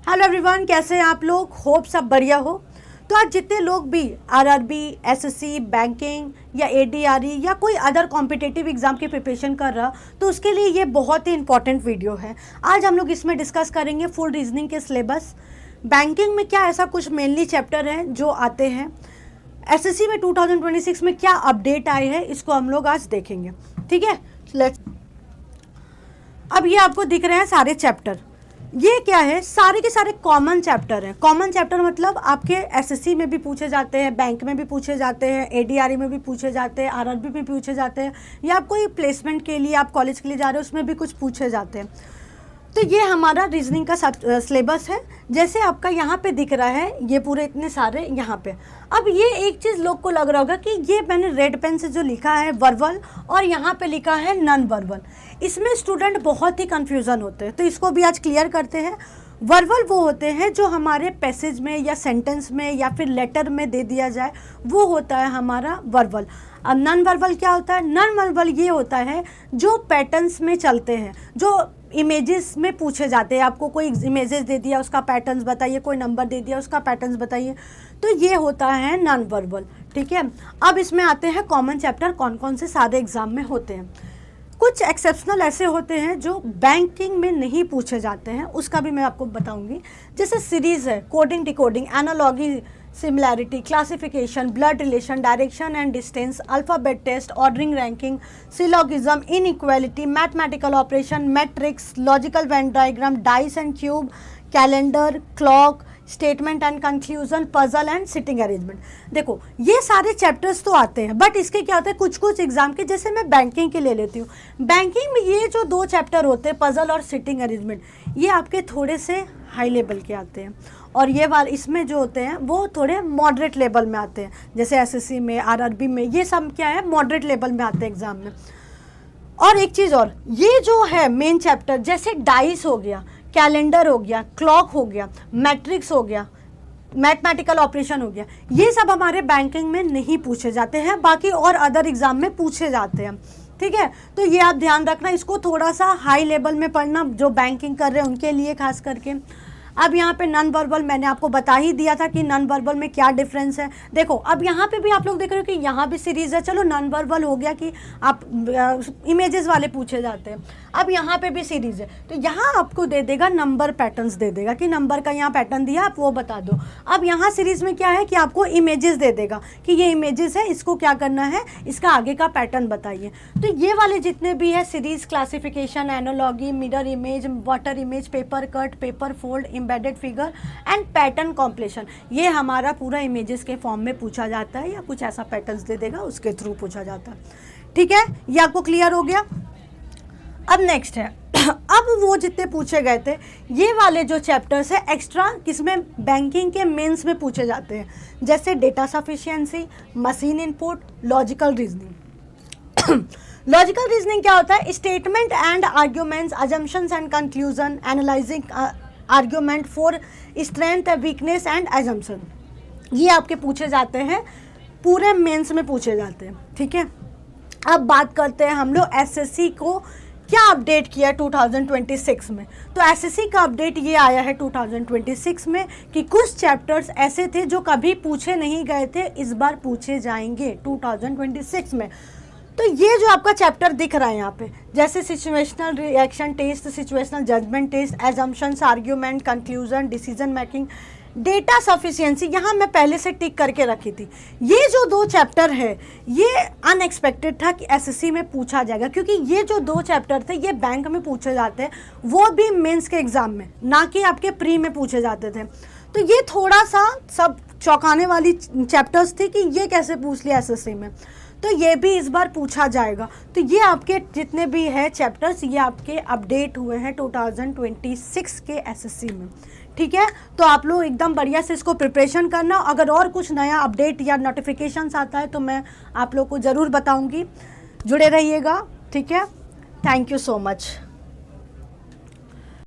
Hello everyone, कैसे हैं आप लोग? होप सब बढ़िया हो। तो आज जितने लोग भी आरआरबी, एसएससी, बैंकिंग या एडीआरई या कोई अदर कॉम्पिटिटिव एग्जाम की प्रिपरेशन कर रहा, तो उसके लिए ये बहुत ही इंपॉर्टेंट वीडियो है। आज हम लोग इसमें डिस्कस करेंगे फुल रीजनिंग के सिलेबस, बैंकिंग में क्या ऐसा कुछ मेनली चैप्टर हैं जो आते हैं, एसएससी में 2026 में क्या अपडेट आए हैं, इसको हम लोग आज देखेंगे। ठीक है, लेट्स। अब ये आपको दिख रहे हैं सारे चैप्टर। ये क्या है? सारे के सारे कॉमन चैप्टर हैं। कॉमन चैप्टर मतलब आपके एसएससी में भी पूछे जाते हैं, बैंक में भी पूछे जाते हैं, एडीआरई में भी पूछे जाते हैं, आरआरबी में पूछे जाते हैं, या आप कोई प्लेसमेंट के लिए आप कॉलेज के लिए जा रहे हो उसमें भी कुछ पूछे जाते हैं। तो ये हमारा रीजनिंग का सिलेबस है। जैसे आपका यहाँ पे दिख रहा है, ये पूरे इतने सारे यहाँ पे। अब ये एक चीज़ लोग को लग रहा होगा कि ये मैंने रेड पेन से जो लिखा है वर्बल और यहाँ पे लिखा है नॉन वर्बल, इसमें स्टूडेंट बहुत ही कंफ्यूजन होते हैं। तो इसको भी आज क्लियर करते हैं। वर्बल वो होते हैं जो हमारे पैसेज में या सेंटेंस में या फिर लेटर में दे दिया जाए, वो होता है हमारा वर्बल। अब नॉन वर्बल क्या होता है? नॉन वर्बल ये होता है जो पैटर्न्स में चलते हैं, जो इमेजेस में पूछे जाते हैं। आपको कोई इमेजेस दे दिया, उसका पैटर्न्स बताइए, कोई नंबर दे दिया, उसका पैटर्न्स बताइए, तो ये होता है नॉन वर्बल। ठीक है, अब इसमें आते हैं कॉमन चैप्टर कौन कौन से सारे एग्जाम में होते हैं। कुछ एक्सेप्शनल ऐसे होते हैं जो बैंकिंग में नहीं पूछे जाते हैं, उसका भी मैं आपको बताऊंगी। जैसे सीरीज़ है, coding, decoding, analogy, similarity, classification, blood relation, direction and distance, alphabet test, ordering, ranking, syllogism, inequality, mathematical operation, matrix, logical Venn diagram, dice and cube, calendar, clock, statement and conclusion, puzzle and sitting arrangement. देखो ये सारे chapters तो आते हैं, but इसके क्या होता है कुछ कुछ एग्जाम के, जैसे मैं बैंकिंग के ले लेती हूँ। बैंकिंग में ये जो दो चैप्टर होते हैं, पजल और सिटिंग अरेंजमेंट, ये आपके थोड़े से हाई लेवल के आते हैं, और ये वाले इसमें जो होते हैं वो थोड़े मॉडरेट लेवल में आते हैं। जैसे एसएससी में, आरआरबी में, ये सब क्या है, मॉडरेट लेवल में आते हैं एग्जाम में। और एक चीज़ और, ये जो है मेन चैप्टर, जैसे डाइस हो गया, कैलेंडर हो गया, क्लॉक हो गया, मैट्रिक्स हो गया, मैथमेटिकल ऑपरेशन हो गया, ये सब हमारे बैंकिंग में नहीं पूछे जाते हैं, बाकी और अदर एग्जाम में पूछे जाते हैं। ठीक है, तो ये आप ध्यान रखना, इसको थोड़ा सा हाई लेवल में पढ़ना, जो बैंकिंग कर रहे हैं उनके लिए खास करके। अब यहाँ पे नॉन वर्बल मैंने आपको बता ही दिया था कि नॉन वर्बल में क्या डिफरेंस है। देखो अब यहाँ पे भी आप लोग देख रहे हो कि यहाँ भी सीरीज़ है। चलो नॉन वर्बल हो गया कि आप इमेजेस वाले पूछे जाते हैं, अब यहाँ पे भी सीरीज़ है, तो यहाँ आपको दे देगा नंबर पैटर्न्स, दे देगा कि नंबर का यहाँ पैटर्न दिया, आप वो बता दो। अब यहाँ सीरीज़ में क्या है कि आपको इमेजेस दे देगा कि ये इमेजेस है, इसको क्या करना है, इसका आगे का पैटर्न बताइए। तो ये वाले जितने भी है series, classification, analogy, mirror image, water image, paper cut, paper fold, embedded figure and pattern completion, ये हमारा पूरा इमेजेस के फॉर्म में पूछा जाता है, या कुछ ऐसा पैटर्न्स दे देगा उसके थ्रू पूछा जाता है। ठीक है, ये आपको क्लियर हो गया। अब नेक्स्ट है अब वो जितने पूछे गए थे ये वाले जो चैप्टर्स है एक्स्ट्रा, किसमें, बैंकिंग के मेंस में पूछे जाते हैं, जैसे data sufficiency, machine input, logical reasoning. Logical reasoning क्या होता है? Statement and arguments, assumptions and conclusion, analysing argument for strength, weakness and assumption, ये आपके पूछे जाते हैं, पूरे मेंस में पूछे जाते हैं। ठीक है, अब बात करते हैं हम लोग एसएससी को क्या अपडेट किया 2026 में। तो एसएससी का अपडेट ये आया है 2026 में कि कुछ चैप्टर्स ऐसे थे जो कभी पूछे नहीं गए थे, इस बार पूछे जाएंगे 2026 में। तो ये जो आपका चैप्टर दिख रहा है यहाँ पे, जैसे situational reaction test, situational judgement test, assumptions, argument, conclusion, decision making, data sufficiency, यहाँ मैं पहले से टिक करके रखी थी। ये जो दो चैप्टर है ये अनएक्सपेक्टेड था कि एसएससी में पूछा जाएगा, क्योंकि ये जो दो चैप्टर थे ये बैंक में पूछे जाते हैं, वो भी मेंस के एग्जाम में, ना कि आपके प्री में पूछे जाते थे। तो ये थोड़ा सा सब चौंकाने वाली चैप्टर्स थी कि ये कैसे पूछ लिया एसएससी में, तो ये भी इस बार पूछा जाएगा। तो ये आपके जितने भी है चैप्टर्स, ये आपके अपडेट हुए हैं 2026 के एसएससी में। ठीक है, तो आप लोग एकदम बढ़िया से इसको प्रिपरेशन करना। अगर और कुछ नया अपडेट या नोटिफिकेशंस आता है तो मैं आप लोग को ज़रूर बताऊंगी, जुड़े रहिएगा। ठीक है, थैंक यू सो मच।